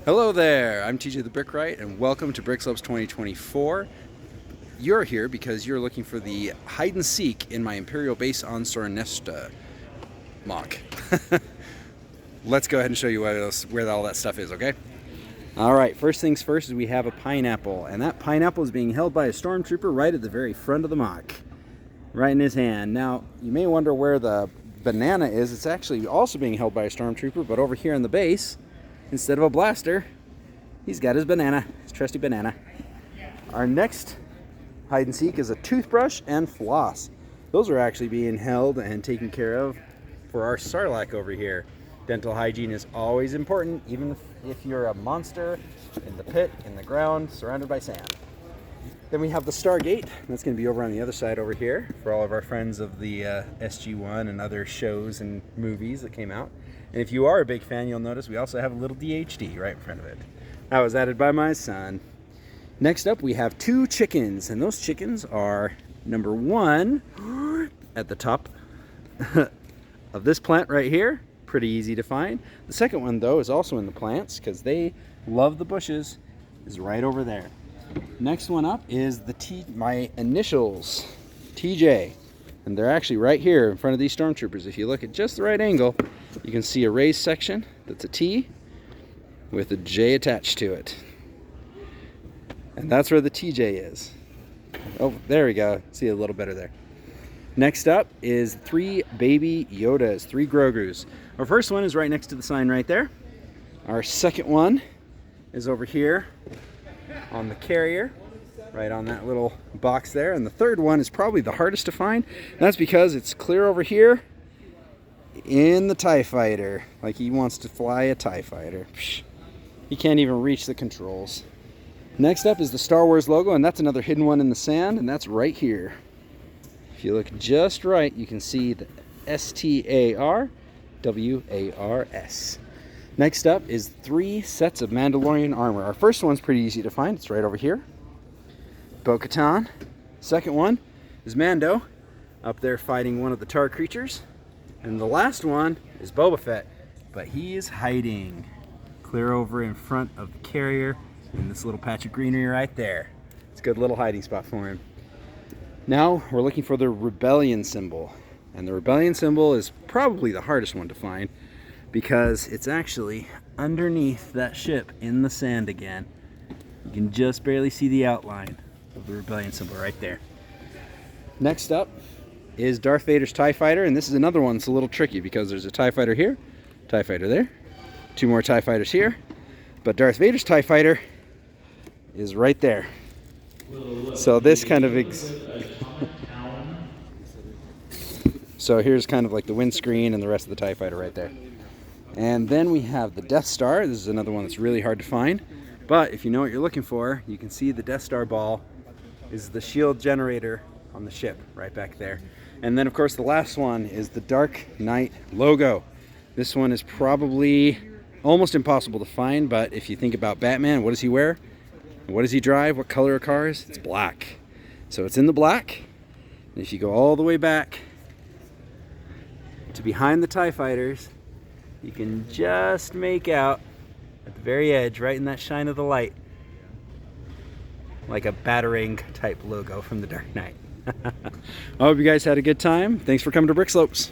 Hello there, I'm TJ the Brickwright and welcome to Brickslopes 2024. You're here because you're looking for the hide and seek in my Imperial base on Sornesta mock. Let's go ahead and show you where all that stuff is, okay? Alright, first things first is we have a pineapple, and that pineapple is being held by a stormtrooper right at the very front of the mock. Right in his hand. Now, you may wonder where the banana is. It's actually also being held by a stormtrooper, but over here in the base, instead of a blaster, he's got his banana, his trusty banana. Our next hide and seek is a toothbrush and floss. Those are actually being held and taken care of for our Sarlacc over here. Dental hygiene is always important, even if you're a monster in the pit, in the ground, surrounded by sand. Then we have the Stargate. That's going to be over on the other side over here for all of our friends of the SG-1 and other shows and movies that came out. And if you are a big fan, you'll notice we also have a little DHD right in front of it. That was added by my son. Next up, we have two chickens, and those chickens are number one at the top of this plant right here. Pretty easy to find. The second one, though, is also in the plants because they love the bushes, is right over there. Next one up is my initials, TJ. And they're actually right here in front of these stormtroopers. If you look at just the right angle, you can see a raised section that's a T with a J attached to it. And that's where the TJ is. Oh, there we go. See a little better there. Next up is three baby Yodas, three Grogus. Our first one is right next to the sign right there. Our second one is over here on the carrier, right on that little box there. And the third one is probably the hardest to find. That's because it's clear over here in the TIE Fighter, like he wants to fly a TIE Fighter. He can't even reach the controls. Next up is the Star Wars logo, and that's another hidden one in the sand, and that's right here. If you look just right, you can see the STARWARS. Next up is three sets of Mandalorian armor. Our first one's pretty easy to find. It's right over here. Bo-Katan. Second one is Mando, up there fighting one of the tar creatures. And the last one is Boba Fett, but he is hiding clear over in front of the carrier in this little patch of greenery right there. It's a good little hiding spot for him. Now we're looking for the rebellion symbol. And the rebellion symbol is probably the hardest one to find because it's actually underneath that ship in the sand again. You can just barely see the outline of the rebellion symbol right there. Next up is Darth Vader's TIE Fighter, and this is another one that's a little tricky because there's a TIE Fighter here, TIE Fighter there, two more TIE Fighters here, but Darth Vader's TIE Fighter is right there. So this kind of so here's kind of like the windscreen and the rest of the TIE Fighter right there. And then we have the Death Star. This is another one that's really hard to find, but if you know what you're looking for, you can see the Death Star ball is the shield generator on the ship right back there. And then of course the last one is the Dark Knight logo. This one is probably almost impossible to find, but if you think about Batman, what does he wear? What does he drive? What color are cars? It's black. So it's in the black. And if you go all the way back to behind the TIE Fighters, you can just make out at the very edge, right in that shine of the light, like a Batarang type logo from the Dark Knight. I hope you guys had a good time. Thanks for coming to Brickslopes.